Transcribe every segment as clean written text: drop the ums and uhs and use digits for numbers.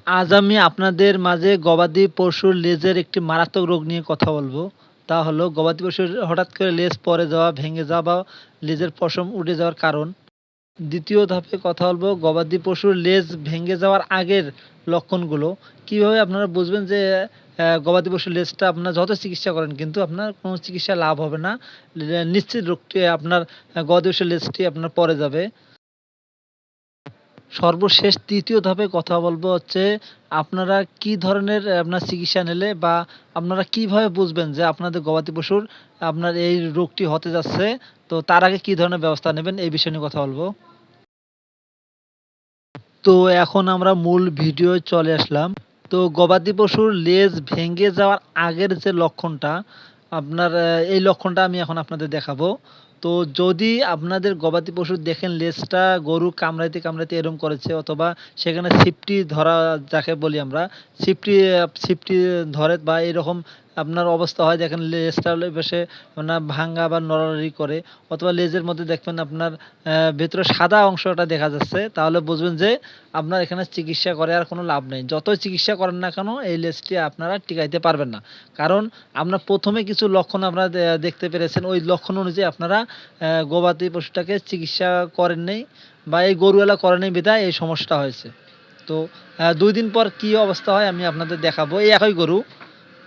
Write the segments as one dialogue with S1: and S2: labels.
S1: আজ আমি আপনাদের মাঝে গবাদি পশুর লেজের একটি মারাত্মক রোগ নিয়ে কথা বলবো। তা হলো গবাদি পশুর হঠাৎ করে লেজ পড়ে যাওয়া, ভেঙে যাওয়া বা লেজের পশম উঠে যাওয়ার কারণ। দ্বিতীয় ধাপে কথা বলবো গবাদি পশুর লেজ ভেঙে যাওয়ার আগের লক্ষণগুলো। কিভাবে আপনারা বুঝবেন যে গবাদি পশুর লেজটা আপনার যত চিকিৎসা করেন কিন্তু আপনার কোনো চিকিৎসা লাভ হবে না। নিশ্চিত রোগটি আপনার গবাদি পশুর লেজটি আপনার পড়ে যাবে। সর্বশেষ ৩য় ধাপে কথা বলবো হচ্ছে আপনারা কি ধরনের আপনার চিকিৎসা নিলে বা আপনারা কিভাবে বুঝবেন যে আপনাদের গবাদি পশুর আপনার এই রোগটি হতে যাচ্ছে, তো তার আগে কি ধরনের ব্যবস্থা নেবেন এই বিষয় নিয়ে কথা বলবো। তো এখন আমরা মূল ভিডিওয় চলে আসলাম। তো গবাদি পশুর লেজ ভেঙে যাওয়ার আগের যে লক্ষণটা আপনার এই লক্ষণটা আমি এখন আপনাদের দেখাবো। তো যদি আপনাদের গবাদি পশুর দেখেন লেজটা গরু কামড়াইতে, কামড়াইতে এরম করেছে অথবা সেখানে ছিপটি ধরা যাকে বলি আমরা, ছিপটি ধরে বা এরকম আপনার অবস্থা হয় দেখেন লেজটা হলো এপাশে না ভাঙ্গা বা নড়ানড়ি করে অথবা লেজের মধ্যে দেখবেন আপনার ভেতরে সাদা অংশটা দেখা যাচ্ছে, তাহলে বুঝবেন যে আপনার এখানে চিকিৎসা করে আর কোনো লাভ নেই। যতই চিকিৎসা করেন না কেন এই লেজটি আপনারা টিকাইতে পারবেন না। কারণ আপনার প্রথমে কিছু লক্ষণ আপনারা দেখতে পেরেছেন, ওই লক্ষণ অনুযায়ী আপনারা গবাদি পশুটাকে চিকিৎসা করেন নাই বা এই গরুওয়ালা করেন নাই বিধায় এই সমস্যাটা হয়েছে। তো ২ দিন পর কি অবস্থা হয় আমি আপনাদের দেখাবো। এই একই গরু।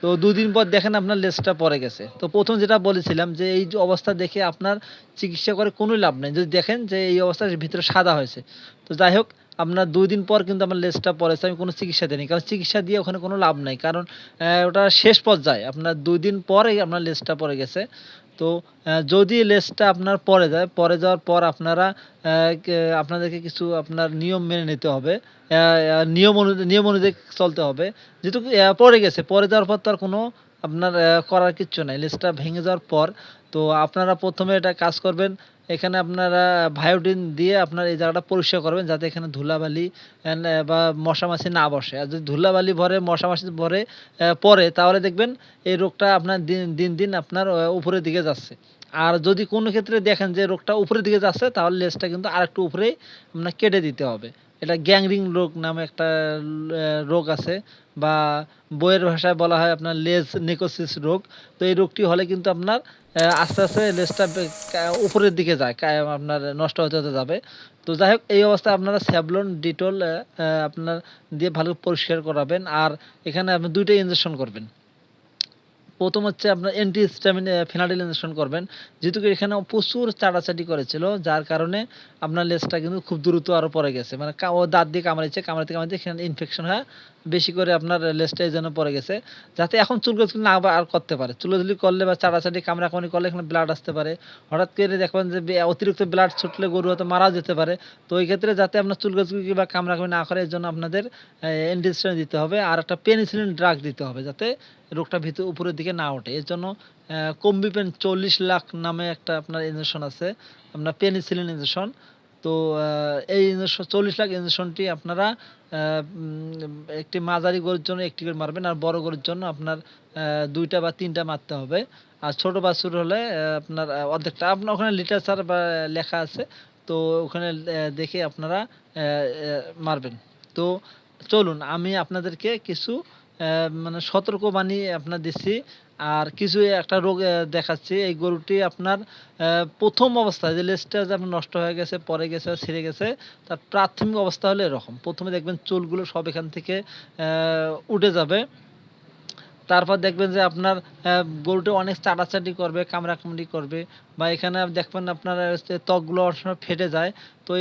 S1: তো ২ দিন পর দেখেন আপনার লেজটা পড়ে গেছে। তো ১ম যেটা বলেছিলাম যে এই যে অবস্থা দেখে আপনার চিকিৎসা করে কোনো লাভ নাই। যদি দেখেন যে এই অবস্থায় ভিতরে সাদা হয়েছে। তো যাই হোক আপনার ২ দিন পর কিন্তু আমার লেজটা পড়েছে। আমি কোনো চিকিৎসা দিইনি। কারণ চিকিৎসা দিয়ে ওখানে কোনো লাভ নাই। কারণ ওটা শেষ পর্যায়ে আপনার ২ দিন পরেই আপনার লেজটা পড়ে গেছে। তো যদি লেজটা আপনার পড়ে যায়, পড়ে যাওয়ার পর আপনারা অ্যা কে আপনাদেরকে কিছু আপনার নিয়ম মেনে নিতে হবে। অ্যা অ্যা নিয়ম অনুযায়ী চলতে হবে। যেহেতু পড়ে গেছে, পড়ে যাওয়ার পর তো আর কোনো আপনার করার কিচ্ছু নাই। লেজটা ভেঙে যাওয়ার পর তো আপনারা ১ম এ এটা কাজ করবেন। এখানে আপনারা ভায়োডিন দিয়ে আপনার এই জায়গাটা পরিষ্কার করবেন যাতে এখানে ধুলাবালি বা মশা-মাছি না বসে। আর যদি ধুলাবালি ভরে, মশা-মাছি ভরে পড়ে তাহলে দেখবেন এই রোগটা আপনার দিন আপনার উপরের দিকে যাচ্ছে। আর যদি কোনো ক্ষেত্রে দেখেন যে রোগটা উপরের দিকে যাচ্ছে তাহলে লেজটা কিন্তু আরেকটু উপরেই আপনার কেটে দিতে হবে। এটা গ্যাংরিং রোগ নামে একটা রোগ আছে বা বইয়ের ভাষায় বলা হয় আপনার লেজ নেক্রোসিস রোগ। তো এই রোগটি হলে কিন্তু আপনার আস্তে, আস্তে লেজটা উপরের দিকে যায়। আপনার নষ্ট হতে যাবে। তো যাই হোক এই অবস্থায় আপনারা স্যাভলন, ডেটল আপনার দিয়ে ভালো পরিষ্কার করাবেন। আর এখানে আপনি ২ টাই ইনজেকশন করবেন। ১ম হচ্ছে আপনার অ্যান্টিহিস্টামিন ফেনাডিল ইনজেকশন করবেন। যেহেতু এখানে প্রচুর চাটাচাটি করেছিল যার কারণে আপনার লেজটা কিন্তু খুব দ্রুত আরো পড়ে গেছে। মানে ও দাঁত দিয়ে কামড়াইছে, কামড়াতে, কামড়াতে এখানে ইনফেকশন হয়ে বেশি করে আপনার লেজটা এজন্য পড়ে গেছে। যাতে এখন চুলকাচুলি না আর করতে পারে। চুলাচুলি করলে বা চাটাচাটি কামড়াকামড়ি করলে এখানে ব্লাড আসতে পারে। হঠাৎ করে দেখবেন যে অতিরিক্ত ব্লাড ছুটলে গরু হয়তো মারাও যেতে পারে। তো এই ক্ষেত্রে যাতে আপনার চুলকাচুলকি বা কামড়াকামড়ি না করে এজন্য আপনাদের অ্যান্টিহিস্টামিন দিতে হবে। আর একটা পেনিসিলিন ড্রাগ দিতে হবে যাতে রোগটা উপরের দিকে না ওঠে। এর জন্য কমবিপেন ৪০ লাখ নামে একটা আপনার ইনজেকশন আছে। আপনার পেনিসিলিন ইনজেকশন। তো এই ইনজেকশন ৪০ লাখ ইনজেকশনটি আপনারা একটি মাঝারি গরুর জন্য ১ টি করে মারবেন। আর বড় গরুর জন্য আপনার ২ টা বা ৩ টা মারতে হবে। আর ছোট বাছুর হলে আপনার অর্ধেকটা আপনার ওখানে লিটারেচার বা লেখা আছে। তো ওখানে দেখে আপনারা মারবেন। তো চলুন আমি আপনাদেরকে কিছু মানে সতর্কবাণী আপনার দিচ্ছি। আর কিছু একটা রোগ দেখাচ্ছি। এই গরুটি আপনার ১ম অবস্থায় যে লেজটা যে আপনার নষ্ট হয়ে গেছে, পড়ে গেছে, ছিঁড়ে গেছে, তার প্রাথমিক অবস্থা হলো এরকম। ১ম এ দেখবেন চুলগুলো সব এখান থেকে উঠে যাবে। তারপর দেখবেন যে আপনার গরুটা অনেক চাটাচাটি করবে, কামড়াকামড়ি করবে বা এখানে দেখবেন আপনার হচ্ছে ত্বকগুলো অনেক সময় ফেটে যায়। তো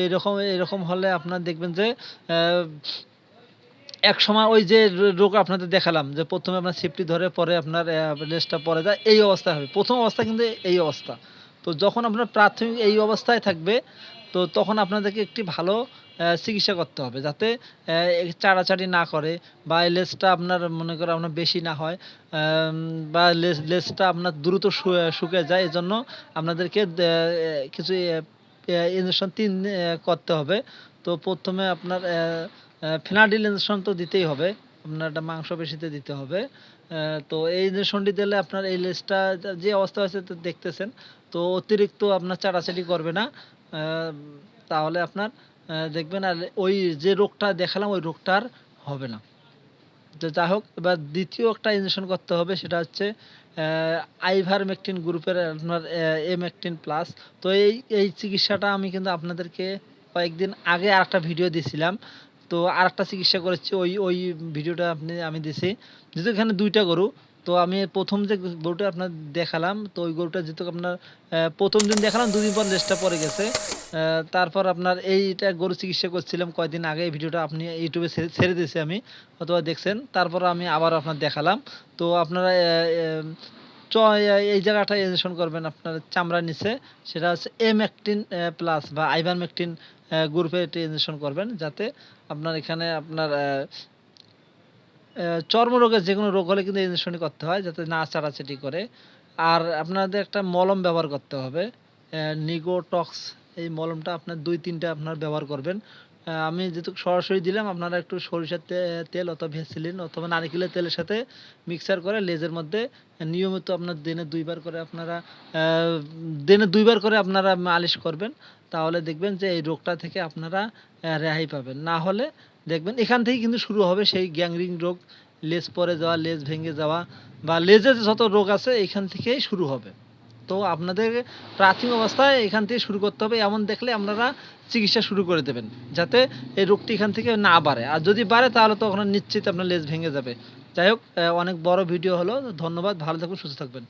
S1: এরকম হলে আপনার দেখবেন যে অ্যা একসময় ওই যে রোগ আপনাদের দেখালাম যে ১ম এ আপনার ছিপটি ধরে পরে আপনার লেজটা পড়ে যায় এই অবস্থা হবে। ১ম অবস্থা কিন্তু এই অবস্থা। তো যখন আপনার প্রাথমিক এই অবস্থায় থাকবে তো তখন আপনাদেরকে একটি ভালো চিকিৎসা করতে হবে। যাতে চাড়াচাড়ি না করে বা এই লেজটা আপনার মনে করেন আপনার বেশি না হয় বা লেজটা আপনার দ্রুত শুকিয়ে যায়। এজন্য আপনাদেরকে কিছু ইনজেকশন ৩ করতে হবে। তো ১ম এ আপনার ফেনাডিল ইনজেকশন তো দিতেই হবে। আপনার একটা মাংসপেশিতে দিতে হবে। তো এই ইনজেকশনটি দিলে আপনার এই লেজটা যে অবস্থা হয়েছে তো দেখতেছেন। তো অতিরিক্ত আপনার চাটাচাটি করবে না। আ তাহলে আপনার দেখবেন আর ওই যে রোগটা দেখালাম ওই রোগটা আর হবে না। তো যাই হোক, এবার দ্বিতীয় একটা ইনজেকশন করতে হবে, সেটা হচ্ছে আইভারমেকটিন গ্রুপের আপনার এমেকটিন প্লাস। তো এই চিকিৎসাটা আমি কিন্তু আপনাদেরকে কয়েকদিন আগে আরেকটা ভিডিও দিছিলাম। তো আরেকটা চিকিৎসা করেছি, ওই ভিডিওটা আমি দিছি। যেহেতু এখানে ২ টা গরু, তো আমি ১ম যে গরুটা আপনার দেখালাম, তো ওই গরুটা যেহেতু আপনার ১ম দিন দেখালাম, ২ দিন পর লেজটা পড়ে গেছে। তারপর আপনার এইটা গরু চিকিৎসা করছিলাম কয়দিন আগে, এই ভিডিওটা আপনি ইউটিউবে ছেড়ে দিয়েছি আমি, অথবা দেখছেন। তারপর আমি আবার আপনার দেখালাম। তো আপনারা চ এই জায়গাটায় ইনজেকশন করবেন আপনার চামড়ার নিচে, সেটা হচ্ছে এমেকটিন প্লাস বা আইভারমেকটিন গ্রুপের একটি ইনজেকশন করবেন, যাতে আপনার এখানে আপনার চর্মরোগের যেকোনো রোগ হলে কিন্তু এই ইনজেকশনটি করতে হয়, যাতে না চাটাচাটি করে। আর আপনাদের একটা মলম ব্যবহার করতে হবে, নিগোটক্স। এই মলমটা আপনার ২-৩ টা আপনার ব্যবহার করবেন। আমি যেহেতু সরাসরি দিলাম, আপনারা একটু সরিষার তেল অথবা ভ্যাসলিন অথবা নারিকেলের তেলের সাথে মিক্সার করে লেজের মধ্যে নিয়মিত আপনার দিনে ২ বার করে আপনারা মালিশ করবেন। তাহলে দেখবেন যে এই রোগটা থেকে আপনারা রেহাই পাবেন। না হলে দেখবেন এখান থেকেই কিন্তু শুরু হবে সেই গ্যাংরিং রোগ, লেজ পড়ে যাওয়া, লেজ ভেঙে যাওয়া, বা লেজে যত রোগ আছে এখান থেকেই শুরু হবে। তো আপনাদের প্রাথমিক অবস্থায় এখান থেকে শুরু করতে হবে, এমন দেখলে আপনারা চিকিৎসা শুরু করে দেবেন, যাতে এই রোগটি এখান থেকে না বাড়ে। আর যদি বাড়ে তাহলে তো ওখানে নিশ্চিত আপনার লেজ ভেঙে যাবে। যাই হোক, অনেক বড় ভিডিও হলো। ধন্যবাদ, ভালো থাকবেন, সুস্থ থাকবেন।